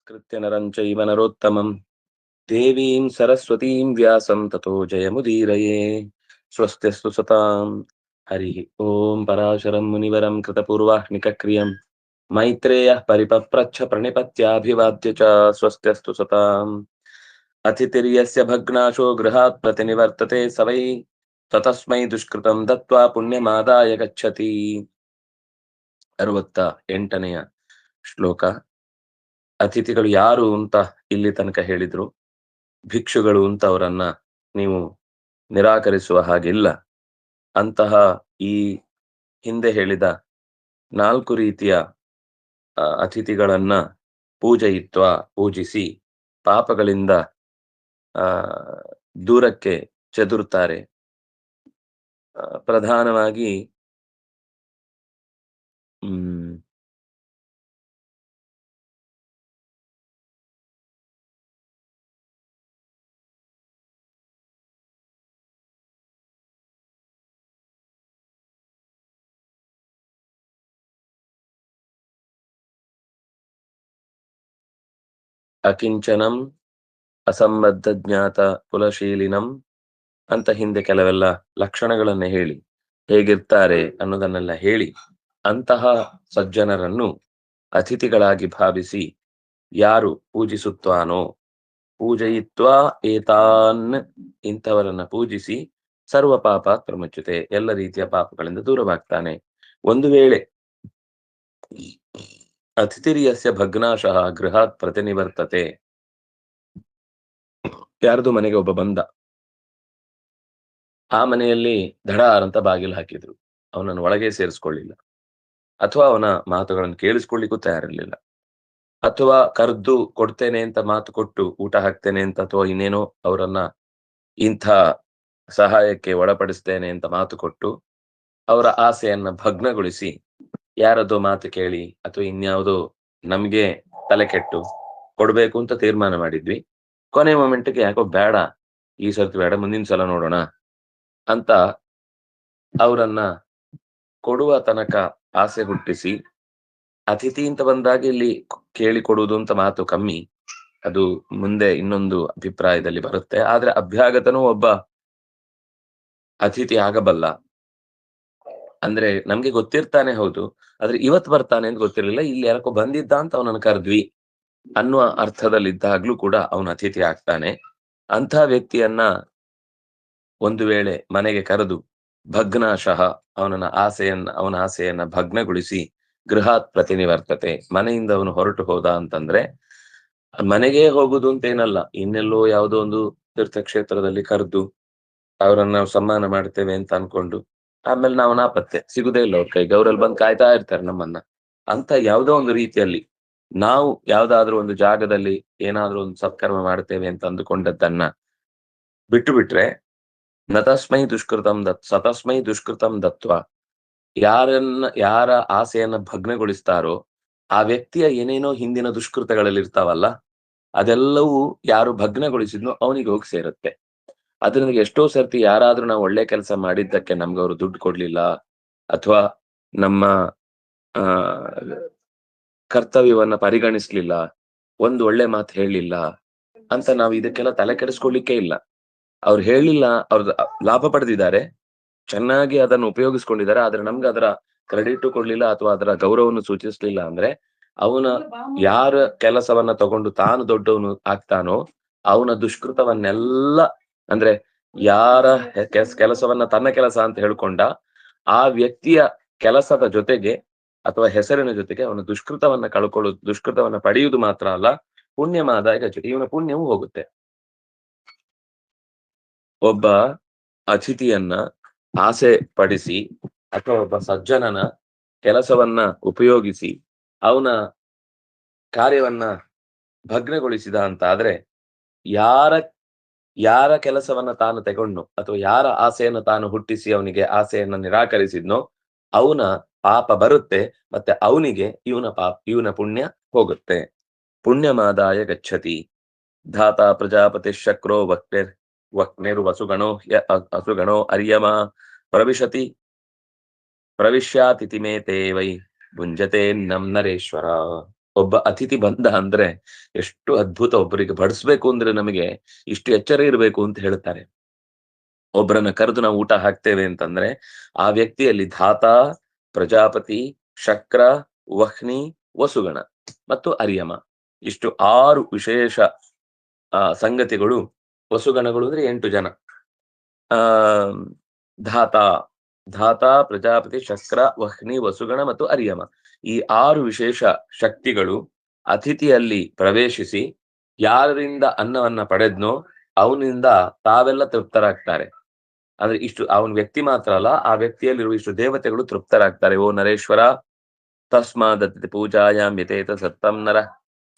कृत्य नरं चैव नरोत्तमं देवीं सरस्वतीं व्यासं ततो जयमुदीरये स्वस्त्यस्तु सतां हरिः ॐ पराशरं मुनिवरं कृतपूर्वाह्निकक्रियं मैत्रेयः परिपप्रच्छ प्रणिपत्याभिवाद्य च स्वस्त्यस्तु सताम् अतिथिर्यस्य भग्नाशो गृहात् प्रतिनिवर्तते स वै ततस्मै दुष्कृतं दत्त्वा पुण्यमादाय गच्छति 68ನೇಯ ಶ್ಲೋಕ. ಅತಿಥಿಗಳು ಯಾರು ಅಂತ ಇಲ್ಲಿ ತನಕ ಹೇಳಿದ್ರು. ಭಿಕ್ಷುಗಳು ಅಂತ ಅವರನ್ನ ನೀವು ನಿರಾಕರಿಸುವ ಹಾಗಿಲ್ಲ. ಅಂತಹ ಈ ಹಿಂದೆ ಹೇಳಿದ 4 ರೀತಿಯ ಅತಿಥಿಗಳನ್ನ ಪೂಜಿಸಿ ಪಾಪಗಳಿಂದ ದೂರಕ್ಕೆ ಚದುರುತ್ತಾರೆ. ಪ್ರಧಾನವಾಗಿ ಅಕಿಂಚನಂ ಅಸಂಬದ್ಧ ಜ್ಞಾತ ಕುಲಶೀಲಿನಂ ಅಂತ ಹಿಂದೆ ಕೆಲವೆಲ್ಲ ಲಕ್ಷಣಗಳನ್ನ ಹೇಳಿ ಹೇಗಿರ್ತಾರೆ ಅನ್ನೋದನ್ನೆಲ್ಲ ಹೇಳಿ ಅಂತಹ ಸಜ್ಜನರನ್ನು ಅತಿಥಿಗಳಾಗಿ ಭಾವಿಸಿ ಯಾರು ಪೂಜಿಸುತ್ತಾನೋ ಪೂಜಯಿತ್ವಾ ಏತಾನ್ ಇಂಥವರನ್ನ ಪೂಜಿಸಿ ಸರ್ವ ಪಾಪ ಪ್ರಮುಚ್ಯತೆ ಎಲ್ಲ ರೀತಿಯ ಪಾಪಗಳಿಂದ ದೂರವಾಗ್ತಾನೆ. ಒಂದು ವೇಳೆ ಅತಿಥಿರ್ಯಸ್ಯ ಭಗ್ನಾಶಃ ಗೃಹಾತ್ ಪ್ರತಿನಿವರ್ತತೆ, ಯಾರ್ದು ಮನೆಗೆ ಒಬ್ಬ ಬಂದ, ಆ ಮನೆಯಲ್ಲಿ ಧಡಾರ್ ಅಂತ ಬಾಗಿಲು ಹಾಕಿದ್ರು, ಅವನನ್ನು ಒಳಗೆ ಸೇರಿಸ್ಕೊಳ್ಳಿಲ್ಲ, ಅಥವಾ ಅವನ ಮಾತುಗಳನ್ನು ಕೇಳಿಸ್ಕೊಳ್ಳಿಕ್ಕೂ ತಯಾರಿರ್ಲಿಲ್ಲ, ಅಥವಾ ಕರೆದು ಕೊಡ್ತೇನೆ ಅಂತ ಮಾತು ಕೊಟ್ಟು ಊಟ ಹಾಕ್ತೇನೆ ಅಂತ ಅಥವಾ ಇನ್ನೇನೋ ಅವರನ್ನ ಇಂಥ ಸಹಾಯಕ್ಕೆ ಒಳಪಡಿಸ್ತೇನೆ ಅಂತ ಮಾತು ಕೊಟ್ಟು ಅವರ ಆಸೆಯನ್ನ ಭಗ್ನಗೊಳಿಸಿ ಯಾರದೋ ಮಾತು ಕೇಳಿ ಅಥವಾ ಇನ್ಯಾವುದೋ ನಮ್ಗೆ ತಲೆ ಕೆಟ್ಟು ಕೊಡ್ಬೇಕು ಅಂತ ತೀರ್ಮಾನ ಮಾಡಿದ್ವಿ, ಕೊನೆ ಮೊಮೆಂಟ್ಗೆ ಯಾಕೋ ಬೇಡ, ಈ ಸರ್ತಿ ಬೇಡ, ಮುಂದಿನ ಸಲ ನೋಡೋಣ ಅಂತ ಅವರನ್ನ ಕೊಡುವ ತನಕ ಆಸೆ ಹುಟ್ಟಿಸಿ ಅತಿಥಿ ಅಂತ ಬಂದಾಗ ಇಲ್ಲಿ ಕೇಳಿ ಕೊಡುವುದು ಅಂತ ಮಾತು ಕಮ್ಮಿ, ಅದು ಮುಂದೆ ಇನ್ನೊಂದು ಅಭಿಪ್ರಾಯದಲ್ಲಿ ಬರುತ್ತೆ. ಆದ್ರೆ ಅಭ್ಯಾಗತನೂ ಒಬ್ಬ ಅತಿಥಿ ಆಗಬಲ್ಲ. ಅಂದ್ರೆ ನಮ್ಗೆ ಗೊತ್ತಿರ್ತಾನೆ ಹೌದು, ಆದ್ರೆ ಇವತ್ ಬರ್ತಾನೆ ಅಂತ ಗೊತ್ತಿರ್ಲಿಲ್ಲ, ಇಲ್ಲಿ ಯಾರಕ್ಕೋ ಬಂದಿದ್ದ ಅಂತ ಅವನನ್ನು ಕರೆದ್ವಿ ಅನ್ನುವ ಅರ್ಥದಲ್ಲಿದ್ದಾಗ್ಲೂ ಕೂಡ ಅವನ ಅತಿಥಿ ಆಗ್ತಾನೆ. ಅಂಥ ವ್ಯಕ್ತಿಯನ್ನ ಒಂದು ವೇಳೆ ಮನೆಗೆ ಕರೆದು ಭಗ್ನಾಶಃ ಅವನ ಆಸೆಯನ್ನ ಭಗ್ನಗೊಳಿಸಿ ಗೃಹಾತ್ ಪ್ರತಿನಿವರ್ತತೆ ಮನೆಯಿಂದ ಅವನು ಹೊರಟು ಹೋದ ಅಂತಂದ್ರೆ, ಮನೆಗೆ ಹೋಗುದು ಅಂತೇನಲ್ಲ, ಇನ್ನೆಲ್ಲೋ ಯಾವುದೋ ಒಂದು ತೀರ್ಥಕ್ಷೇತ್ರದಲ್ಲಿ ಕರೆದು ಅವರನ್ನ ಸನ್ಮಾನ ಮಾಡ್ತೇವೆ ಅಂತ ಅನ್ಕೊಂಡು ಆಮೇಲೆ ನಾವು ನಾಪತ್ತೆ ಸಿಗುದೇ ಇಲ್ಲ, ಅವ್ರ ಕೈಗೆ ಅವರಲ್ಲಿ ಬಂದು ಕಾಯ್ತಾ ಇರ್ತಾರೆ ನಮ್ಮನ್ನ ಅಂತ ಯಾವುದೋ ಒಂದು ರೀತಿಯಲ್ಲಿ ನಾವು ಯಾವ್ದಾದ್ರು ಒಂದು ಜಾಗದಲ್ಲಿ ಏನಾದ್ರೂ ಒಂದು ಸತ್ಕರ್ಮ ಮಾಡ್ತೇವೆ ಅಂತ ಅಂದುಕೊಂಡದ್ದನ್ನ ಬಿಟ್ಟು ಬಿಟ್ರೆ ನತಸ್ಮೈ ದುಷ್ಕೃತಂ ಸತಸ್ಮೈ ದುಷ್ಕೃತಂ ದತ್ವ, ಯಾರ ಆಸೆಯನ್ನ ಭಗ್ನಗೊಳಿಸ್ತಾರೋ ಆ ವ್ಯಕ್ತಿಯ ಏನೇನೋ ಹಿಂದಿನ ದುಷ್ಕೃತಗಳಲ್ಲಿ ಇರ್ತಾವಲ್ಲ, ಅದೆಲ್ಲವೂ ಯಾರು ಭಗ್ನಗೊಳಿಸಿದ್ನೋ ಅವನಿಗೆ ಹೋಗಿ ಸೇರುತ್ತೆ. ಅದರಿಂದ ಎಷ್ಟೋ ಸರ್ತಿ ಯಾರಾದ್ರೂ ನಾವು ಒಳ್ಳೆ ಕೆಲಸ ಮಾಡಿದ್ದಕ್ಕೆ ನಮ್ಗೆ ಅವರು ದುಡ್ಡು ಕೊಡ್ಲಿಲ್ಲ ಅಥವಾ ನಮ್ಮ ಕರ್ತವ್ಯವನ್ನ ಪರಿಗಣಿಸ್ಲಿಲ್ಲ, ಒಂದು ಒಳ್ಳೆ ಮಾತು ಹೇಳಲಿಲ್ಲ ಅಂತ ನಾವು ಇದಕ್ಕೆಲ್ಲ ತಲೆ ಕೆಡಿಸ್ಕೊಳ್ಳಿಕ್ಕೆ ಇಲ್ಲ. ಅವ್ರು ಹೇಳಿಲ್ಲ, ಅವ್ರ ಲಾಭ ಪಡೆದಿದ್ದಾರೆ, ಚೆನ್ನಾಗಿ ಅದನ್ನು ಉಪಯೋಗಿಸ್ಕೊಂಡಿದ್ದಾರೆ, ಆದ್ರೆ ನಮ್ಗೆ ಅದರ ಕ್ರೆಡಿಟ್ ಕೊಡ್ಲಿಲ್ಲ ಅಥವಾ ಅದರ ಗೌರವವನ್ನು ಸೂಚಿಸ್ಲಿಲ್ಲ ಅಂದ್ರೆ ಅವನ ಯಾರ ಕೆಲಸವನ್ನ ತಗೊಂಡು ತಾನು ದೊಡ್ಡವನು ಆಗ್ತಾನೋ ಅವನ ದುಷ್ಕೃತವನ್ನೆಲ್ಲ, ಅಂದ್ರೆ ಯಾರ ಕೆಲಸವನ್ನ ತನ್ನ ಕೆಲಸ ಅಂತ ಹೇಳ್ಕೊಂಡ ಆ ವ್ಯಕ್ತಿಯ ಕೆಲಸದ ಜೊತೆಗೆ ಅಥವಾ ಹೆಸರಿನ ಜೊತೆಗೆ ಅವನ ದುಷ್ಕೃತವನ್ನ ಪಡೆಯುವುದು ಮಾತ್ರ ಅಲ್ಲ, ಪುಣ್ಯಮಾದಾಯ ಗಚ್ಚತಿ, ಇವನ ಪುಣ್ಯವೂ ಹೋಗುತ್ತೆ. ಒಬ್ಬ ಅತಿಥಿಯನ್ನ ಆಸೆ ಪಡಿಸಿ ಅಥವಾ ಒಬ್ಬ ಸಜ್ಜನನ ಕೆಲಸವನ್ನ ಉಪಯೋಗಿಸಿ ಅವನ ಕಾರ್ಯವನ್ನ ಭಗ್ನಗೊಳಿಸಿದ ಅಂತ ಆದ್ರೆ, ಯಾರ ಕೆಲಸವನ್ನ ತಾನು ತಗೊಂಡು ಅಥವಾ ಯಾರ ಆಸೆಯನ್ನ ತಾನು ಹುಟ್ಟಿಸಿ ಅವನಿಗೆ ಆಸೆಯನ್ನ ನಿರಾಕರಿಸಿದ್ನೋ ಅವನ ಪಾಪ ಬರುತ್ತೆ, ಮತ್ತೆ ಅವನಿಗೆ ಇವನ ಪುಣ್ಯ ಹೋಗುತ್ತೆ. ಪುಣ್ಯಮಾದಾಯ ಗಚ್ಚತಿ ಧಾತ ಪ್ರಜಾಪತಿ ಶಕ್ರೋ ವಕ್ನೇರು ವಸುಗಣೋ ಅರ್ಯಮ ಪ್ರವಿಶ್ಯಾತಿಥಿ ಮೇ ತೇ ವೈ ಭುಂಜತೆ ನಮ್ ನರೇಶ್ವರ. ಒಬ್ಬ ಅತಿಥಿ ಬಂದ ಅಂದ್ರೆ ಎಷ್ಟು ಅದ್ಭುತ. ಒಬ್ಬರಿಗೆ ಬಡಿಸ್ಬೇಕು ಅಂದ್ರೆ ನಮಗೆ ಇಷ್ಟು ಎಚ್ಚರ ಇರಬೇಕು ಅಂತ ಹೇಳ್ತಾರೆ. ಒಬ್ಬರನ್ನ ಕರೆದು ನಾವು ಊಟ ಹಾಕ್ತೇವೆ ಅಂತಂದ್ರೆ ಆ ವ್ಯಕ್ತಿಯಲ್ಲಿ ಧಾತ, ಪ್ರಜಾಪತಿ, ಶಕ್ರ, ವಹ್ನಿ, ವಸುಗಣ ಮತ್ತು ಅರ್ಯಮ ಇಷ್ಟು 6 ವಿಶೇಷ ಸಂಗತಿಗಳು. ವಸುಗಣಗಳು ಅಂದ್ರೆ 8 ಜನ. ಆ ಧಾತ ಧಾತ, ಪ್ರಜಾಪತಿ, ಶಕ್ರ, ವಹ್ನಿ, ವಸುಗಣ ಮತ್ತು ಅರ್ಯಮ ಈ 6 ವಿಶೇಷ ಶಕ್ತಿಗಳು ಅತಿಥಿಯಲ್ಲಿ ಪ್ರವೇಶಿಸಿ ಯಾರಿಂದ ಅನ್ನವನ್ನ ಪಡೆದ್ನೋ ಅವನಿಂದ ತಾವೆಲ್ಲ ತೃಪ್ತರಾಗ್ತಾರೆ. ಅಂದ್ರೆ ಇಷ್ಟು ಅವನ ವ್ಯಕ್ತಿ ಮಾತ್ರ ಅಲ್ಲ, ಆ ವ್ಯಕ್ತಿಯಲ್ಲಿರುವ ಇಷ್ಟು ದೇವತೆಗಳು ತೃಪ್ತರಾಗ್ತಾರೆ. ಓ ನರೇಶ್ವರ, ತಸ್ಮಾದತಿಥಿ ಪೂಜಾಯಾಂ ಯತೇತ ಸತ್ತಂ ನರ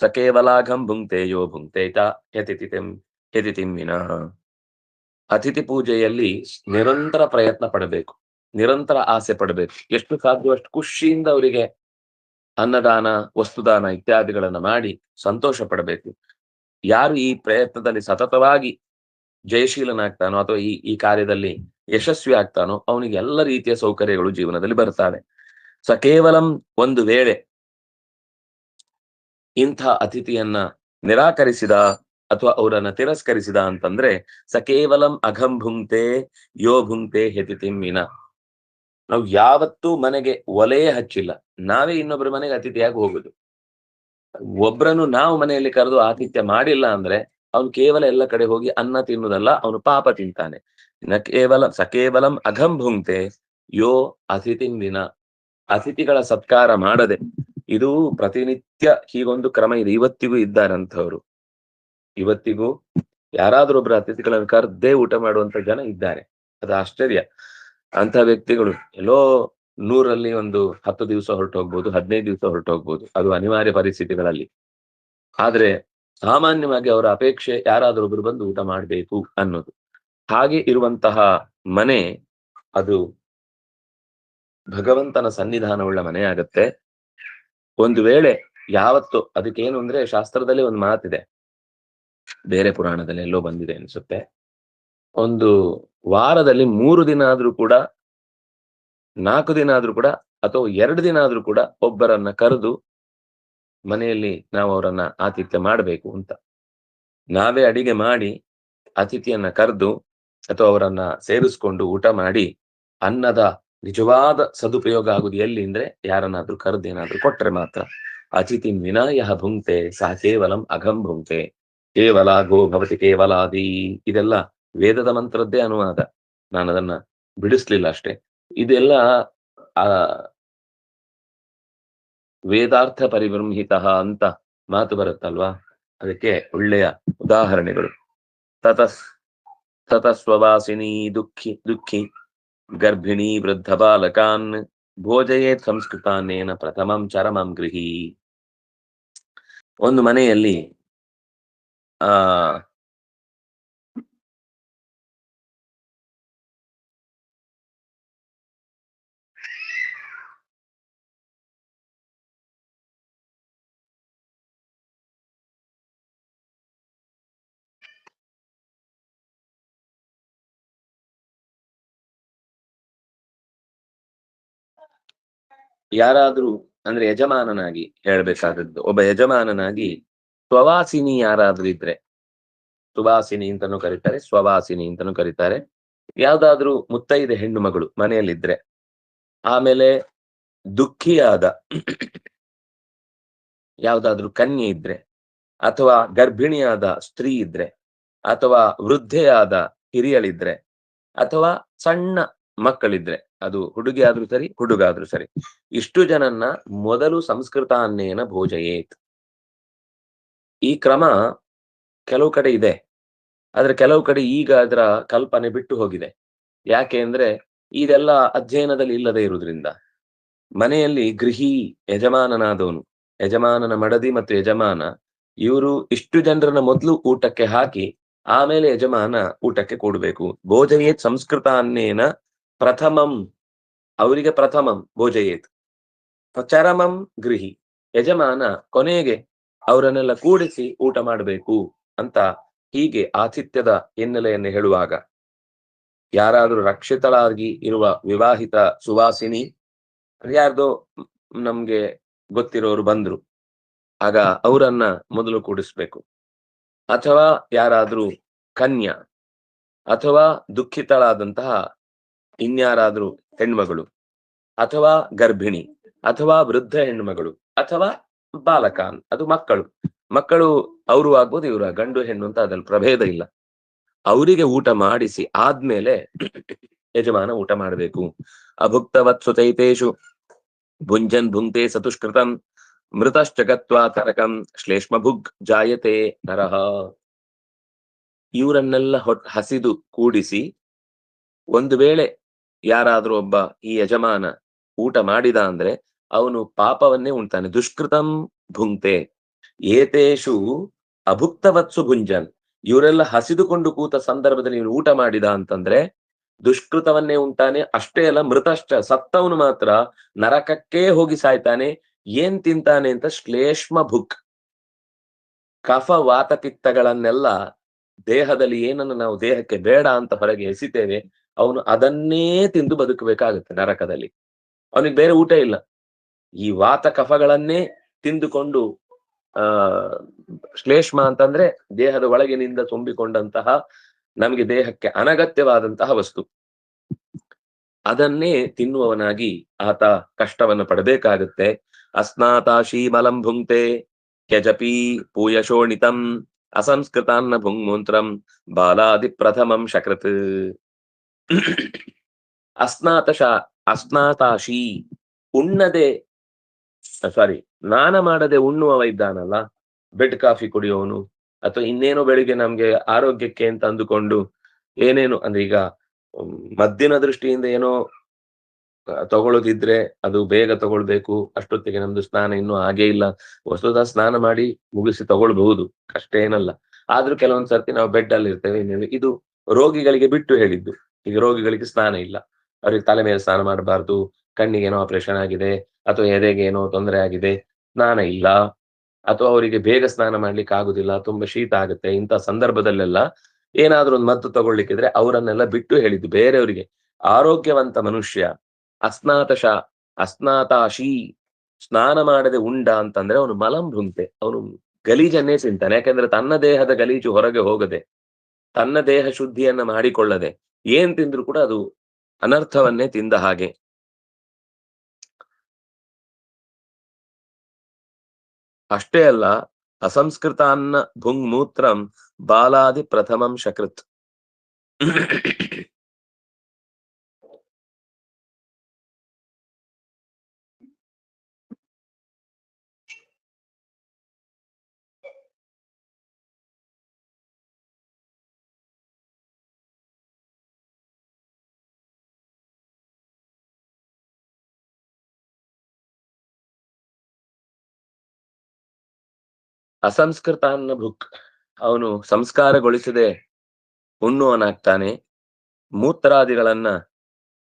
ಸ ಕೇವಲಾಘಂ ಭುಂಕ್ತೆ ಯೋ ಭುಂಕ್ತೆ ಚ ಯತಿಥಿಂ ವಿನಃ. ಅತಿಥಿ ಪೂಜೆಯಲ್ಲಿ ನಿರಂತರ ಪ್ರಯತ್ನ ಪಡಬೇಕು, ನಿರಂತರ ಆಸೆ ಪಡಬೇಕು. ಎಷ್ಟು ಸಾಧ್ಯವೋ ಅಷ್ಟು ಖುಷಿಯಿಂದ ಅವರಿಗೆ ಅನ್ನದಾನ, ವಸ್ತುದಾನ ಇತ್ಯಾದಿಗಳನ್ನ ಮಾಡಿ ಸಂತೋಷ ಪಡಬೇಕು. ಯಾರು ಈ ಪ್ರಯತ್ನದಲ್ಲಿ ಸತತವಾಗಿ ಜಯಶೀಲನಾಗ್ತಾನೋ ಅಥವಾ ಈ ಕಾರ್ಯದಲ್ಲಿ ಯಶಸ್ವಿ ಆಗ್ತಾನೋ ಅವನಿಗೆ ಎಲ್ಲ ರೀತಿಯ ಸೌಕರ್ಯಗಳು ಜೀವನದಲ್ಲಿ ಬರ್ತಾವೆ. ಸ ಕೇವಲಂ ಒಂದು ವೇಳೆ ಇಂಥ ಅತಿಥಿಯನ್ನ ನಿರಾಕರಿಸಿದ ಅಥವಾ ಅವರನ್ನ ತಿರಸ್ಕರಿಸಿದ ಅಂತಂದ್ರೆ ಸ ಕೇವಲಂ ಅಘಂ ಭುಂಕ್ತೆ ಯೋ ಭುಂಕ್ತೆ ಯತಿಥಿಂ ವಿನಃ. ನಾವು ಯಾವತ್ತೂ ಮನೆಗೆ ಒಲೆಯೇ ಹಚ್ಚಿಲ್ಲ, ನಾವೇ ಇನ್ನೊಬ್ಬರ ಮನೆಗೆ ಅತಿಥಿಯಾಗಿ ಹೋಗುದು. ಒಬ್ರನ್ನು ನಾವು ಮನೆಯಲ್ಲಿ ಕರೆದು ಆತಿಥ್ಯ ಮಾಡಿಲ್ಲ ಅಂದ್ರೆ ಅವನು ಕೇವಲ ಎಲ್ಲ ಕಡೆ ಹೋಗಿ ಅನ್ನ ತಿನ್ನುವುದಲ್ಲ, ಅವನು ಪಾಪ ತಿಂತಾನೆ. ಸ ಕೇವಲಂ ಅಘಂ ಭುಂಕ್ತೆ ಯೋ ಅತಿಥಿಂ ವಿನಃ. ಅತಿಥಿಗಳ ಸತ್ಕಾರ ಮಾಡದೆ, ಇದು ಪ್ರತಿನಿತ್ಯ ಹೀಗೊಂದು ಕ್ರಮ ಇದೆ. ಇವತ್ತಿಗೂ ಇದ್ದಾರಂಥವ್ರು. ಇವತ್ತಿಗೂ ಯಾರಾದ್ರೂ ಒಬ್ರು ಅತಿಥಿಗಳನ್ನು ಕರ್ದೇ ಊಟ ಮಾಡುವಂತ ಜನ ಇದ್ದಾರೆ. ಅದು ಆಶ್ಚರ್ಯ. ಅಂತ ವ್ಯಕ್ತಿಗಳು ಎಲ್ಲೋ 100ರಲ್ಲಿ ಒಂದು 10 ದಿವಸ ಹೊರಟೋಗ್ಬೋದು, 15 ದಿವಸ ಹೊರಟೋಗ್ಬೋದು, ಅದು ಅನಿವಾರ್ಯ ಪರಿಸ್ಥಿತಿಗಳಲ್ಲಿ. ಆದ್ರೆ ಸಾಮಾನ್ಯವಾಗಿ ಅವರ ಅಪೇಕ್ಷೆ ಯಾರಾದ್ರೂ ಒಬ್ರು ಬಂದು ಊಟ ಮಾಡ್ಬೇಕು ಅನ್ನೋದು. ಹಾಗೆ ಇರುವಂತಹ ಮನೆ ಅದು ಭಗವಂತನ ಸನ್ನಿಧಾನವುಳ್ಳ ಮನೆ ಆಗತ್ತೆ. ಒಂದು ವೇಳೆ ಯಾವತ್ತು ಅದಕ್ಕೇನು ಅಂದ್ರೆ ಶಾಸ್ತ್ರದಲ್ಲಿ ಒಂದು ಮಾತಿದೆ, ಬೇರೆ ಪುರಾಣದಲ್ಲಿ ಎಲ್ಲೋ ಬಂದಿದೆ ಅನ್ಸುತ್ತೆ. ಒಂದು ವಾರದಲ್ಲಿ 3 ದಿನ ಆದ್ರೂ ಕೂಡ, 4 ದಿನ ಆದ್ರೂ ಕೂಡ, ಅಥವಾ 2 ದಿನ ಆದ್ರೂ ಕೂಡ ಒಬ್ಬರನ್ನ ಕರೆದು ಮನೆಯಲ್ಲಿ ನಾವು ಅವರನ್ನ ಆತಿಥ್ಯ ಮಾಡಬೇಕು ಅಂತ. ನಾವೇ ಅಡಿಗೆ ಮಾಡಿ ಅತಿಥಿಯನ್ನ ಕರೆದು ಅಥವಾ ಅವರನ್ನ ಸೇರಿಸ್ಕೊಂಡು ಊಟ ಮಾಡಿ ಅನ್ನದ ನಿಜವಾದ ಸದುಪಯೋಗ ಆಗುದು ಎಲ್ಲಿ ಅಂದ್ರೆ ಯಾರನ್ನಾದ್ರೂ ಕರೆದೇನಾದ್ರೂ ಕೊಟ್ರೆ ಮಾತ್ರ. ಅತಿಥಿ ವಿನಃ ಭುಂಕ್ತೆ ಸಹ ಕೇವಲಂ ಅಘಂ ಭುಂಕ್ತೆ. ಕೇವಲ ಗೋ ಭವತಿ ಕೇವಲಾದಿ ಇದೆಲ್ಲ ವೇದದ ಮಂತ್ರದ್ದೇ ಅನುವಾದ. ನಾನು ಅದನ್ನ ಬಿಡಿಸ್ಲಿಲ್ಲ ಅಷ್ಟೇ. ಇದೆಲ್ಲ ಆ ವೇದಾರ್ಥ ಪರಿಬ್ರಹ್ಮಿತ ಅಂತ ಮಾತು ಬರುತ್ತಲ್ವಾ, ಅದಕ್ಕೆ ಒಳ್ಳೆಯ ಉದಾಹರಣೆಗಳು. ತತಸ್ವವಾಸಿನಿ ದುಃಖಿ ಗರ್ಭಿಣಿ ವೃದ್ಧ ಬಾಲಕಾನ್ ಭೋಜಯೇತ್ ಸಂಸ್ಕೃತಾನೇನ ಪ್ರಥಮಂ ಚರಮಂ ಗೃಹಿ. ಒಂದು ಮನೆಯಲ್ಲಿ ಆ ಯಾರಾದ್ರೂ ಅಂದ್ರೆ ಯಜಮಾನನಾಗಿ ಹೇಳ್ಬೇಕಾದದ್ದು, ಒಬ್ಬ ಯಜಮಾನನಾಗಿ ಸ್ವವಾಸಿನಿ ಯಾರಾದ್ರೂ ಇದ್ರೆ, ಸುವಾಸಿನಿ ಅಂತಾನೂ ಕರೀತಾರೆ, ಸ್ವವಾಸಿನಿ ಅಂತಾನೂ ಕರೀತಾರೆ. ಯಾವ್ದಾದ್ರೂ ಮುತ್ತೈದೆ ಹೆಣ್ಣು ಮಗಳು ಮನೆಯಲ್ಲಿದ್ರೆ, ಆಮೇಲೆ ದುಃಖಿಯಾದ ಯಾವ್ದಾದ್ರೂ ಕನ್ಯೆ ಇದ್ರೆ, ಅಥವಾ ಗರ್ಭಿಣಿಯಾದ ಸ್ತ್ರೀ ಇದ್ರೆ, ಅಥವಾ ವೃದ್ಧೆಯಾದ ಹಿರಿಯಳಿದ್ರೆ, ಅಥವಾ ಸಣ್ಣ ಮಕ್ಕಳಿದ್ರೆ, ಅದು ಹುಡುಗಿ ಆದ್ರೂ ಸರಿ ಹುಡುಗ ಆದ್ರೂ ಸರಿ, ಇಷ್ಟು ಜನನ್ನ ಮೊದಲು ಸಂಸ್ಕೃತ ಅನ್ನೇನ ಭೋಜಯೇತ್. ಈ ಕ್ರಮ ಕೆಲವು ಕಡೆ ಇದೆ, ಆದ್ರೆ ಕೆಲವು ಕಡೆ ಈಗ ಅದರ ಕಲ್ಪನೆ ಬಿಟ್ಟು ಹೋಗಿದೆ. ಯಾಕೆ ಅಂದ್ರೆ ಇದೆಲ್ಲ ಅಧ್ಯಯನದಲ್ಲಿ ಇಲ್ಲದೆ ಇರುವುದ್ರಿಂದ. ಮನೆಯಲ್ಲಿ ಗೃಹಿ ಯಜಮಾನನಾದವನು, ಯಜಮಾನನ ಮಡದಿ ಮತ್ತು ಯಜಮಾನ ಇವರು ಇಷ್ಟು ಜನರನ್ನ ಮೊದಲು ಊಟಕ್ಕೆ ಹಾಕಿ ಆಮೇಲೆ ಯಜಮಾನ ಊಟಕ್ಕೆ ಕೂಡ್ಬೇಕು. ಭೋಜಯೇತ್ ಸಂಸ್ಕೃತ ಅನ್ನೇನ ಪ್ರಥಮಂ, ಅವರಿಗೆ ಪ್ರಥಮಂ ಭೋಜಯೇತ್, ಚರಮಂ ಗೃಹಿ, ಯಜಮಾನ ಕೊನೆಗೆ ಅವರನ್ನೆಲ್ಲ ಕೂಡಿಸಿ ಊಟ ಮಾಡಬೇಕು ಅಂತ. ಹೀಗೆ ಆತಿಥ್ಯದ ಹಿನ್ನೆಲೆಯನ್ನು ಹೇಳುವಾಗ ಯಾರಾದ್ರೂ ರಕ್ಷಿತಳಾಗಿ ಇರುವ ವಿವಾಹಿತ ಸುವಾಸಿನಿ, ಯಾರ್ದೋ ನಮ್ಗೆ ಗೊತ್ತಿರೋರು ಬಂದ್ರು, ಆಗ ಅವರನ್ನ ಮೊದಲು ಕೂಡಿಸ್ಬೇಕು. ಅಥವಾ ಯಾರಾದ್ರೂ ಕನ್ಯಾ ಅಥವಾ ದುಃಖಿತಳಾದಂತಹ ಇನ್ಯಾರಾದ್ರೂ ಹೆಣ್ಮಗಳು ಅಥವಾ ಗರ್ಭಿಣಿ ಅಥವಾ ವೃದ್ಧ ಹೆಣ್ಮಗಳು ಅಥವಾ ಬಾಲಕಾನ್, ಅದು ಮಕ್ಕಳು ಅವರು ಆಗ್ಬೋದು, ಇವರ ಗಂಡು ಹೆಣ್ಣು ಅಂತ ಅದ್ರಲ್ಲಿ ಪ್ರಭೇದ ಇಲ್ಲ. ಅವರಿಗೆ ಊಟ ಮಾಡಿಸಿ ಆದ್ಮೇಲೆ ಯಜಮಾನ ಊಟ ಮಾಡಬೇಕು. ಅಭುಕ್ತವತ್ಸುತೈತೇಷು ಭುಂಜನ್ ಭುಂಕ್ತೆ ಸತುಷ್ಕೃತಂ ಮೃತಶ್ಚಗತ್ವಾ ತರಕಂ ಶ್ಲೇಷ್ಮಭುಗ್ ಜಾಯತೆ ನರಹ. ಇವರನ್ನೆಲ್ಲ ಹಸಿದು ಕೂಡಿಸಿ, ಒಂದು ವೇಳೆ ಯಾರಾದ್ರೂ ಒಬ್ಬ ಈ ಯಜಮಾನ ಊಟ ಮಾಡಿದ ಅಂದ್ರೆ ಅವನು ಪಾಪವನ್ನೇ ಉಣ್ತಾನೆ. ದುಷ್ಕೃತಂ ಭುಂಕ್ತೆ ಏತೇಷು ಅಭುಕ್ತವತ್ಸು ಭುಂಜನ್, ಇವರೆಲ್ಲ ಹಸಿದುಕೊಂಡು ಕೂತ ಸಂದರ್ಭದಲ್ಲಿ ಇವನು ಊಟ ಮಾಡಿದ ಅಂತಂದ್ರೆ ದುಷ್ಕೃತವನ್ನೇ ಉಂಟಾನೆ. ಅಷ್ಟೇ ಅಲ್ಲ, ಮೃತಶ್ಚ, ಸತ್ತವನು ಮಾತ್ರ ನರಕಕ್ಕೇ ಹೋಗಿ ಸಾಯ್ತಾನೆ. ಏನ್ ತಿಂತಾನೆ ಅಂತ ಶ್ಲೇಷ್ಮ ಭುಕ್, ಕಫ ವಾತ ಪಿತ್ತಗಳನ್ನೆಲ್ಲ ದೇಹದಲ್ಲಿ ಏನನ್ನು ನಾವು ದೇಹಕ್ಕೆ ಬೇಡ ಅಂತ ಹೊರಗೆ ಎಸಿತೇವೆ, ಅವನು ಅದನ್ನೇ ತಿಂದು ಬದುಕಬೇಕಾಗುತ್ತೆ ನರಕದಲ್ಲಿ. ಅವನಿಗೆ ಬೇರೆ ಊಟ ಇಲ್ಲ. ಈ ವಾತ ಕಫಗಳನ್ನೇ ತಿಂದುಕೊಂಡು ಶ್ಲೇಷ್ಮ ಅಂತಂದ್ರೆ ದೇಹದ ಒಳಗಿನಿಂದ ತುಂಬಿಕೊಂಡಂತಹ, ನಮಗೆ ದೇಹಕ್ಕೆ ಅನಗತ್ಯವಾದಂತಹ ವಸ್ತು, ಅದನ್ನೇ ತಿನ್ನುವವನಾಗಿ ಆತ ಕಷ್ಟವನ್ನು ಪಡಬೇಕಾಗುತ್ತೆ. ಅಸ್ನಾತಾಶಿ ಮಲಂ ಭುಂಕ್ತೆ ತ್ಯಜಪಿ ಪೂಯಶೋಣಿತಂ ಅಸಂಸ್ಕೃತಾನ್ನ ಭುಂಗ್ಮೂತ್ರಂ ಬಾಲಾದಿ ಪ್ರಥಮಂ ಶಕೃತ್. ಅಸ್ನಾತಾಶಿ, ಉಣ್ಣದೆ ಸ್ನಾನ ಮಾಡದೆ ಉಣ್ಣುವವ ಇದ್ದಾನಲ್ಲ, ಬೆಡ್ ಕಾಫಿ ಕುಡಿಯೋನು ಅಥವಾ ಇನ್ನೇನೋ ಬೆಳಿಗ್ಗೆ ನಮ್ಗೆ ಆರೋಗ್ಯಕ್ಕೆ ಅಂತ ಅಂದುಕೊಂಡು ಏನೇನು ಅಂದ್ರೆ, ಈಗ ಮದ್ದಿನ ದೃಷ್ಟಿಯಿಂದ ಏನೋ ತಗೊಳ್ಳೋದಿದ್ರೆ ಅದು ಬೇಗ ತಗೊಳ್ಬೇಕು, ಅಷ್ಟೊತ್ತಿಗೆ ನಮ್ದು ಸ್ನಾನ ಇನ್ನೂ ಆಗೇ ಇಲ್ಲ. ವಸ್ತುತಃ ಸ್ನಾನ ಮಾಡಿ ಮುಗಿಸಿ ತಗೊಳ್ಬಹುದು, ಕಷ್ಟ ಏನಲ್ಲ. ಆದ್ರೂ ಕೆಲವೊಂದ್ ಸರ್ತಿ ನಾವು ಬೆಡ್ ಅಲ್ಲಿ ಇರ್ತೇವೆ. ಇದು ರೋಗಿಗಳಿಗೆ ಬಿಟ್ಟು ಹೇಳಿದ್ದು. ಈಗ ರೋಗಿಗಳಿಗೆ ಸ್ನಾನ ಇಲ್ಲ, ಅವ್ರಿಗೆ ತಲೆ ಮೇಲೆ ಸ್ನಾನ ಮಾಡಬಾರ್ದು, ಕಣ್ಣಿಗೆ ಏನೋ ಆಪರೇಷನ್ ಆಗಿದೆ ಅಥವಾ ಎದೆಗೆ ಏನೋ ತೊಂದರೆ ಆಗಿದೆ, ಸ್ನಾನ ಇಲ್ಲ, ಅಥವಾ ಅವರಿಗೆ ಬೇಗ ಸ್ನಾನ ಮಾಡ್ಲಿಕ್ಕೆ ಆಗುದಿಲ್ಲ, ತುಂಬಾ ಶೀತ ಆಗುತ್ತೆ, ಇಂಥ ಸಂದರ್ಭದಲ್ಲೆಲ್ಲ ಏನಾದ್ರೂ ಒಂದು ಮದ್ದು ತಗೊಳ್ಲಿಕ್ಕಿದ್ರೆ ಅವರನ್ನೆಲ್ಲ ಬಿಟ್ಟು ಹೇಳಿದ್ದು. ಬೇರೆಯವರಿಗೆ, ಆರೋಗ್ಯವಂತ ಮನುಷ್ಯ ಅಸ್ನಾತಾಶಿ, ಸ್ನಾನ ಮಾಡದೆ ಉಂಡ ಅಂತಂದ್ರೆ ಅವನು ಮಲಂ ಭುಂಕ್ತೆ, ಅವನು ಗಲೀಜನ್ನೇ ತಿಂತಾನೆ. ಯಾಕಂದ್ರೆ ತನ್ನ ದೇಹದ ಗಲೀಜು ಹೊರಗೆ ಹೋಗದೆ, ತನ್ನ ದೇಹ ಶುದ್ಧಿಯನ್ನ ಮಾಡಿಕೊಳ್ಳದೆ ಏನ್ ತಿಂದ್ರು ಕೂಡ ಅದು ಅನರ್ಥವನ್ನೇ ತಿಂದ ಹಾಗೆ. ಅಷ್ಟೇ ಅಲ್ಲ, ಅಸಂಸ್ಕೃತ ಅನ್ನ ಭುಂಗ್ ಮೂತ್ರಂ ಬಾಲಾದಿ ಪ್ರಥಮಂ ಶಕೃತ್. ಅಸಂಸ್ಕೃತ ಅನ್ನ ಭುಕ್, ಅವನು ಸಂಸ್ಕಾರಗೊಳಿಸದೆ ಉಣ್ಣುವನಾಗ್ತಾನೆ. ಮೂತ್ರಾದಿಗಳನ್ನ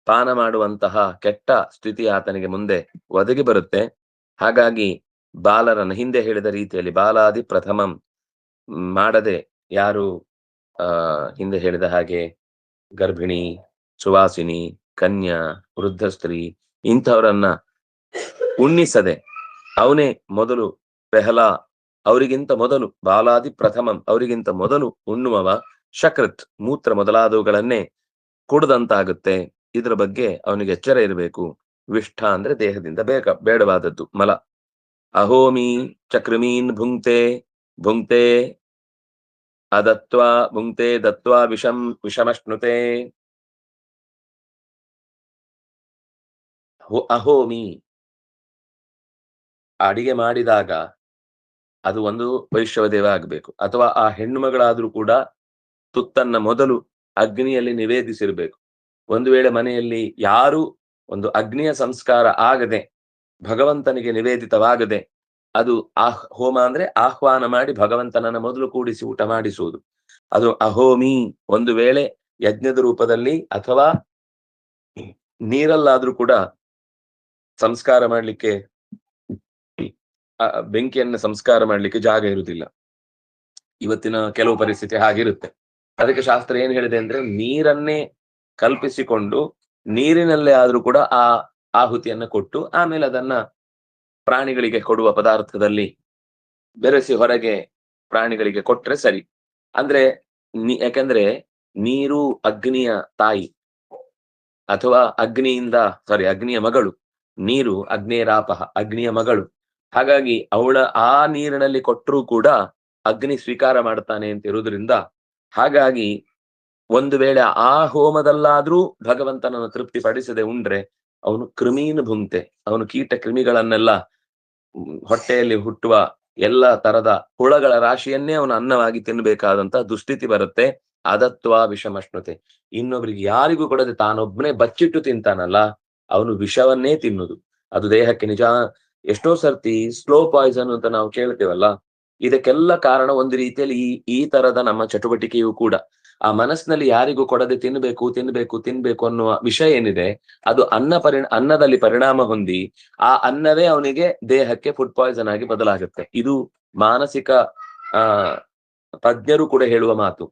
ಪಾನ ಮಾಡುವಂತಹ ಕೆಟ್ಟ ಸ್ಥಿತಿ ಆತನಿಗೆ ಮುಂದೆ ಒದಗಿ ಬರುತ್ತೆ. ಹಾಗಾಗಿ ಬಾಲರನ್ನ ಹಿಂದೆ ಹೇಳಿದ ರೀತಿಯಲ್ಲಿ ಬಾಲಾದಿ ಪ್ರಥಮಂ ಮಾಡದೆ, ಯಾರು ಹಿಂದೆ ಹೇಳಿದ ಹಾಗೆ ಗರ್ಭಿಣಿ, ಸುವಾಸಿನಿ, ಕನ್ಯಾ, ವೃದ್ಧ ಸ್ತ್ರೀ ಇಂಥವರನ್ನ ಉಣ್ಣಿಸದೆ ಅವನೇ ಮೊದಲು ಪೆಹಲಾ, ಅವರಿಗಿಂತ ಮೊದಲು ಬಾಲಾದಿ ಪ್ರಥಮಂ, ಅವರಿಗಿಂತ ಮೊದಲು ಉಣ್ಣುವವ ಶಕೃತ್, ಮೂತ್ರ ಮೊದಲಾದವುಗಳನ್ನೇ ಕುಡ್ದಂತಾಗುತ್ತೆ. ಇದರ ಬಗ್ಗೆ ಅವನಿಗೆ ಎಚ್ಚರ ಇರಬೇಕು. ವಿಷ್ಠ ಅಂದ್ರೆ ದೇಹದಿಂದ ಬೇಡವಾದದ್ದು ಮಲ. ಅಹೋಮಿ ಚಕ್ರಮೀನ್ ಭುಂಕ್ತೆ ಭುಂಕ್ತೆ ಅದತ್ವಾ ಭುಂಕ್ತೆ ದತ್ವಾ ವಿಷಮಶ್ನುತೆ. ಅಹೋಮಿ, ಅಡಿಗೆ ಮಾಡಿದಾಗ ಅದು ಒಂದು ವೈಶ್ವದೇವ ಆಗ್ಬೇಕು, ಅಥವಾ ಆ ಹೆಣ್ಣು ಮಗಳಾದ್ರೂ ಕೂಡ ತುತ್ತನ್ನ ಮೊದಲು ಅಗ್ನಿಯಲ್ಲಿ ನಿವೇದಿಸಿರ್ಬೇಕು. ಒಂದು ವೇಳೆ ಮನೆಯಲ್ಲಿ ಯಾರು ಒಂದು ಅಗ್ನಿಯ ಸಂಸ್ಕಾರ ಆಗದೆ, ಭಗವಂತನಿಗೆ ನಿವೇದಿತವಾಗದೆ, ಅದು ಹೋಮ ಅಂದ್ರೆ ಆಹ್ವಾನ ಮಾಡಿ ಭಗವಂತನನ್ನ ಮೊದಲು ಕೂಡಿಸಿ ಊಟ ಮಾಡಿಸುವುದು, ಅದು ಅಹೋಮಿ. ಒಂದು ವೇಳೆ ಯಜ್ಞದ ರೂಪದಲ್ಲಿ ಅಥವಾ ನೀರಲ್ಲಾದ್ರೂ ಕೂಡ ಸಂಸ್ಕಾರ ಮಾಡ್ಲಿಕ್ಕೆ, ಬೆಂಕಿಯನ್ನ ಸಂಸ್ಕಾರ ಮಾಡ್ಲಿಕ್ಕೆ ಜಾಗ ಇರುವುದಿಲ್ಲ. ಇವತ್ತಿನ ಕೆಲವು ಪರಿಸ್ಥಿತಿ ಹಾಗಿರುತ್ತೆ. ಅದಕ್ಕೆ ಶಾಸ್ತ್ರ ಏನ್ ಹೇಳಿದೆ ಅಂದ್ರೆ, ನೀರನ್ನೇ ಕಲ್ಪಿಸಿಕೊಂಡು ನೀರಿನಲ್ಲೇ ಆದ್ರೂ ಕೂಡ ಆ ಆಹುತಿಯನ್ನ ಕೊಟ್ಟು ಆಮೇಲೆ ಅದನ್ನ ಪ್ರಾಣಿಗಳಿಗೆ ಕೊಡುವ ಪದಾರ್ಥದಲ್ಲಿ ಬೆರೆಸಿ ಹೊರಗೆ ಪ್ರಾಣಿಗಳಿಗೆ ಕೊಟ್ರೆ ಸರಿ. ಅಂದ್ರೆ ಯಾಕಂದ್ರೆ ನೀರು ಅಗ್ನಿಯ ತಾಯಿ, ಅಥವಾ ಅಗ್ನಿಯ ಮಗಳು. ನೀರು ಅಗ್ನೇರಾಪಹ, ಅಗ್ನಿಯ ಮಗಳು. ಹಾಗಾಗಿ ಆ ನೀರಿನಲ್ಲಿ ಕೊಟ್ಟರೂ ಕೂಡ ಅಗ್ನಿ ಸ್ವೀಕಾರ ಮಾಡ್ತಾನೆ ಅಂತ ಇರುವುದರಿಂದ, ಹಾಗಾಗಿ ಒಂದು ವೇಳೆ ಆ ಹೋಮದಲ್ಲಾದ್ರೂ ಭಗವಂತನನ್ನು ತೃಪ್ತಿ ಪಡಿಸದೆ ಉಂಡ್ರೆ ಅವನು ಕ್ರಿಮೀನ್ ಭುಂಕ್ತೆ, ಅವನು ಕೀಟ ಕ್ರಿಮಿಗಳನ್ನೆಲ್ಲ, ಹೊಟ್ಟೆಯಲ್ಲಿ ಹುಟ್ಟುವ ಎಲ್ಲ ತರದ ಹುಳಗಳ ರಾಶಿಯನ್ನೇ ಅವನು ಅನ್ನವಾಗಿ ತಿನ್ಬೇಕಾದಂತ ದುಸ್ಥಿತಿ ಬರುತ್ತೆ. ಅದತ್ವ ವಿಷಮಶ್ನುತೆ. ಇನ್ನೊಬ್ರಿಗೆ ಯಾರಿಗೂ ಕೊಡದೆ ತಾನೊಬ್ಬನೇ ಬಚ್ಚಿಟ್ಟು ತಿಂತಾನಲ್ಲ, ಅವನು ವಿಷವನ್ನೇ ತಿನ್ನುದು. ಅದು ದೇಹಕ್ಕೆ ನಿಜ. ಎಷ್ಟೋ ಸರ್ತಿ ಸ್ಲೋ ಪಾಯ್ಸನ್ ಅಂತ ನಾವು ಕೇಳ್ತೇವಲ್ಲ, ಇದಕ್ಕೆಲ್ಲ ಕಾರಣ ಒಂದು ರೀತಿಯಲ್ಲಿ ಈ ತರದ ನಮ್ಮ ಚಟುವಟಿಕೆಯೂ ಕೂಡ. ಆ ಮನಸ್ಸಿನಲ್ಲಿ ಯಾರಿಗೂ ಕೊಡದೆ ತಿನ್ಬೇಕು ಅನ್ನುವ ವಿಷಯ ಏನಿದೆ, ಅದು ಅನ್ನದಲ್ಲಿ ಪರಿಣಾಮ ಹೊಂದಿ ಆ ಅನ್ನವೇ ಅವನಿಗೆ ದೇಹಕ್ಕೆ ಫುಡ್ ಪಾಯ್ಸನ್ ಆಗಿ ಬದಲಾಗುತ್ತೆ. ಇದು ಮಾನಸಿಕ ಆ ತಜ್ಞರು ಕೂಡ ಹೇಳುವ ಮಾತು.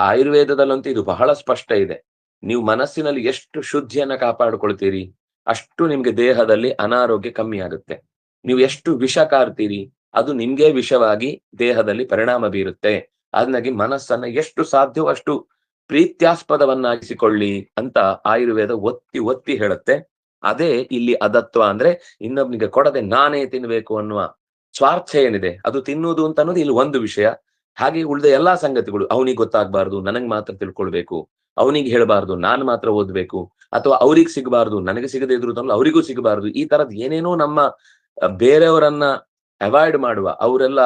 ಆಯುರ್ವೇದದಲ್ಲಂತೂ ಇದು ಬಹಳ ಸ್ಪಷ್ಟ ಇದೆ. ನೀವು ಮನಸ್ಸಿನಲ್ಲಿ ಎಷ್ಟು ಶುದ್ಧಿಯನ್ನ ಕಾಪಾಡಿಕೊಳ್ತೀರಿ, ಅಷ್ಟು ನಿಮ್ಗೆ ದೇಹದಲ್ಲಿ ಅನಾರೋಗ್ಯ ಕಮ್ಮಿ ಆಗುತ್ತೆ. ನೀವು ಎಷ್ಟು ವಿಷ ಕಾರ್ತೀರಿ, ಅದು ನಿಮ್ಗೆ ವಿಷವಾಗಿ ದೇಹದಲ್ಲಿ ಪರಿಣಾಮ ಬೀರುತ್ತೆ. ಅದನ್ನಾಗಿ ಮನಸ್ಸನ್ನ ಎಷ್ಟು ಸಾಧ್ಯವೋ ಅಷ್ಟು ಪ್ರೀತ್ಯಾಸ್ಪದವನ್ನಾಗಿಸಿಕೊಳ್ಳಿ ಅಂತ ಆಯುರ್ವೇದ ಒತ್ತಿ ಒತ್ತಿ ಹೇಳುತ್ತೆ. ಅದೇ ಇಲ್ಲಿ ಅದತ್ವ ಅಂದ್ರೆ ಇನ್ನೊಬ್ನಿಗೆ ಕೊಡದೆ ನಾನೇ ತಿನ್ಬೇಕು ಅನ್ನುವ ಸ್ವಾರ್ಥ ಏನಿದೆ, ಅದು ತಿನ್ನುವುದು ಅಂತ ಅನ್ನೋದು ಇಲ್ಲಿ ಒಂದು ವಿಷಯ. ಹಾಗೆ ಉಳಿದ ಎಲ್ಲಾ ಸಂಗತಿಗಳು, ಅವನಿಗೆ ಗೊತ್ತಾಗ್ಬಾರ್ದು, ನನಗ್ ಮಾತ್ರ ತಿಳ್ಕೊಳ್ಬೇಕು, ಅವನಿಗೆ ಹೇಳ್ಬಾರ್ದು, ನಾನ್ ಮಾತ್ರ ಓದ್ಬೇಕು, ಅಥವಾ ಅವ್ರಿಗೆ ಸಿಗಬಾರ್ದು, ನನಗೆ ಸಿಗದೆ ಇದ್ರು ಅವರಿಗೂ ಸಿಗಬಾರ್ದು, ಈ ತರದ್ ಏನೇನೋ ನಮ್ಮ ಬೇರೆಯವರನ್ನ ಅವಾಯ್ಡ್ ಮಾಡುವ, ಅವರೆಲ್ಲ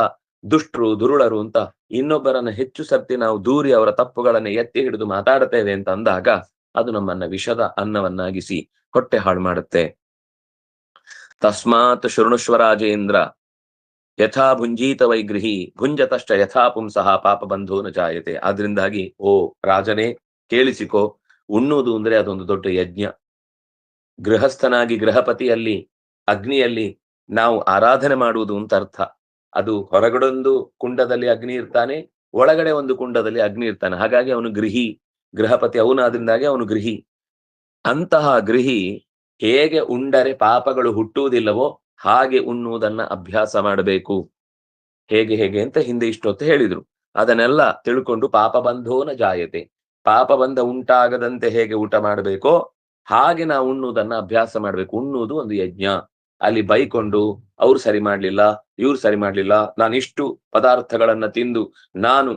ದುಷ್ಟರು ದುರುಳರು ಅಂತ ಇನ್ನೊಬ್ಬರನ್ನ ಹೆಚ್ಚು ಸರ್ತಿ ನಾವು ದೂರಿ ಅವರ ತಪ್ಪುಗಳನ್ನ ಎತ್ತಿ ಹಿಡಿದು ಮಾತಾಡ್ತೇವೆ ಅಂತ ಅಂದಾಗ ಅದು ನಮ್ಮನ್ನ ವಿಷದ ಅನ್ನವನ್ನಾಗಿಸಿ ಹೊಟ್ಟೆ ಹಾಳು ಮಾಡುತ್ತೆ. ತಸ್ಮಾತ್ ಶೃಣುಶ್ವರಾಜೇಂದ್ರ ಯಥಾ ಭುಂಜೀತ ವೈಗೃಹಿ ಭುಂಜತಶ್ಚ ಯಥಾ ಪುಂಸಃ ಪಾಪ ಬಂಧೋ ನ ಜಾಯತೆ. ಆದ್ರಿಂದಾಗಿ ಓ ರಾಜನೇ ಕೇಳಿಸಿಕೋ, ಉಣ್ಣುವುದು ಅಂದ್ರೆ ಅದೊಂದು ದೊಡ್ಡ ಯಜ್ಞ. ಗೃಹಸ್ಥನಾಗಿ ಗೃಹಪತಿಯಲ್ಲಿ ಅಗ್ನಿಯಲ್ಲಿ ನಾವು ಆರಾಧನೆ ಮಾಡುವುದು ಅಂತ ಅರ್ಥ. ಅದು ಹೊರಗಡೊಂದು ಕುಂಡದಲ್ಲಿ ಅಗ್ನಿ ಇರ್ತಾನೆ, ಒಳಗಡೆ ಒಂದು ಕುಂಡದಲ್ಲಿ ಅಗ್ನಿ ಇರ್ತಾನೆ. ಹಾಗಾಗಿ ಅವನು ಗೃಹಪತಿ ಅವನಾದ್ರಿಂದಾಗಿ ಅವನು ಗೃಹಿ. ಅಂತಹ ಗೃಹಿ ಹೇಗೆ ಉಂಡರೆ ಪಾಪಗಳು ಹುಟ್ಟುವುದಿಲ್ಲವೋ ಹಾಗೆ ಉಣ್ಣುವುದನ್ನ ಅಭ್ಯಾಸ ಮಾಡಬೇಕು. ಹೇಗೆ ಅಂತ ಹಿಂದೆ ಇಷ್ಟೊತ್ತು ಹೇಳಿದ್ರು. ಅದನ್ನೆಲ್ಲ ತಿಳ್ಕೊಂಡು ಪಾಪ ಬಂಧೋನ ಜಾಯತೆ, ಪಾಪ ಬಂಧ ಉಂಟಾಗದಂತೆ ಹೇಗೆ ಊಟ ಮಾಡಬೇಕೋ ಹಾಗೆ ನಾವು ಉಣ್ಣುವುದನ್ನ ಅಭ್ಯಾಸ ಮಾಡ್ಬೇಕು. ಉಣ್ಣುವುದು ಒಂದು ಯಜ್ಞ. ಅಲ್ಲಿ ಬೈಕೊಂಡು ಅವ್ರು ಸರಿ ಮಾಡ್ಲಿಲ್ಲ, ಇವ್ರು ಸರಿ ಮಾಡ್ಲಿಲ್ಲ, ನಾನು ಇಷ್ಟು ಪದಾರ್ಥಗಳನ್ನ ತಿಂದು ನಾನು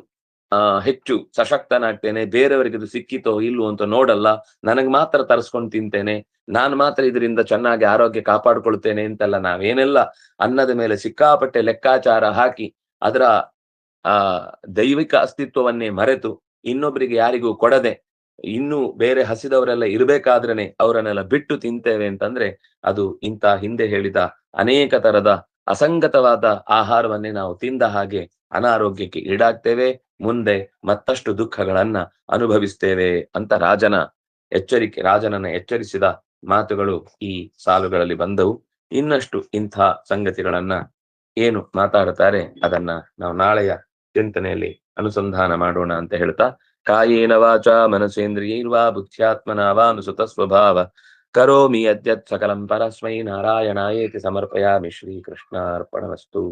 ಹೆಚ್ಚು ಸಶಕ್ತನಾಗ್ತೇನೆ, ಬೇರೆಯವರಿಗೆ ಇದು ಸಿಕ್ಕಿತೋ ಇಲ್ವೋ ಅಂತ ನೋಡಲ್ಲ, ನನಗ್ ಮಾತ್ರ ತರಿಸ್ಕೊಂಡು ತಿಂತೇನೆ, ನಾನು ಮಾತ್ರ ಇದರಿಂದ ಚೆನ್ನಾಗಿ ಆರೋಗ್ಯ ಕಾಪಾಡ್ಕೊಳ್ತೇನೆ ಅಂತೆಲ್ಲ ನಾವೇನೆಲ್ಲ ಅನ್ನದ ಮೇಲೆ ಸಿಕ್ಕಾಪಟ್ಟೆ ಲೆಕ್ಕಾಚಾರ ಹಾಕಿ ಅದರ ದೈವಿಕ ಅಸ್ತಿತ್ವವನ್ನೇ ಮರೆತು ಇನ್ನೊಬ್ಬರಿಗೆ ಯಾರಿಗೂ ಕೊಡದೆ ಇನ್ನು ಬೇರೆ ಹಸಿದವರೆಲ್ಲ ಇರ್ಬೇಕಾದ್ರೇನೆ ಅವರನ್ನೆಲ್ಲ ಬಿಟ್ಟು ತಿಂತೇವೆ ಅಂತಂದ್ರೆ ಅದು ಇಂಥ ಹಿಂದೆ ಹೇಳಿದ ಅನೇಕ ತರದ ಅಸಂಗತವಾದ ಆಹಾರವನ್ನೇ ನಾವು ತಿಂದ ಹಾಗೆ ಅನಾರೋಗ್ಯಕ್ಕೆ ಈಡಾಗ್ತೇವೆ. ಮುಂದೆ ಮತ್ತಷ್ಟು ದುಃಖಗಳನ್ನ ಅನುಭವಿಸ್ತೇವೆ ಅಂತ ರಾಜನನ್ನ ಎಚ್ಚರಿಸಿದ ಮಾತುಗಳು ಈ ಸಾಲುಗಳಲ್ಲಿ ಬಂದವು. ಇನ್ನಷ್ಟು ಇಂಥ ಸಂಗತಿಗಳನ್ನ ಏನು ಮಾತಾಡುತ್ತಾರೆ ಅದನ್ನ ನಾವು ನಾಳೆಯ ಚಿಂತನೆಯಲ್ಲಿ ಅನುಸಂಧಾನ ಮಾಡೋಣ ಅಂತ ಹೇಳ್ತಾ, ಕಾಯೇನ ವಾಚ ಮನಸೇಂದ್ರಿಯೈರ್ವಾ ಬುದ್ಧ್ಯಾತ್ಮನಾ ವಾ ಅನುಸೃತ ಸ್ವಭಾವ ಕರೋಮಿ ಯದ್ಯತ್ ಸಕಲಂ ಪರಸ್ಮೈ ನಾರಾಯಣಾಯೇತಿ ಸಮರ್ಪಯಾಮಿ. ಶ್ರೀಕೃಷ್ಣಾರ್ಪಣಮಸ್ತು.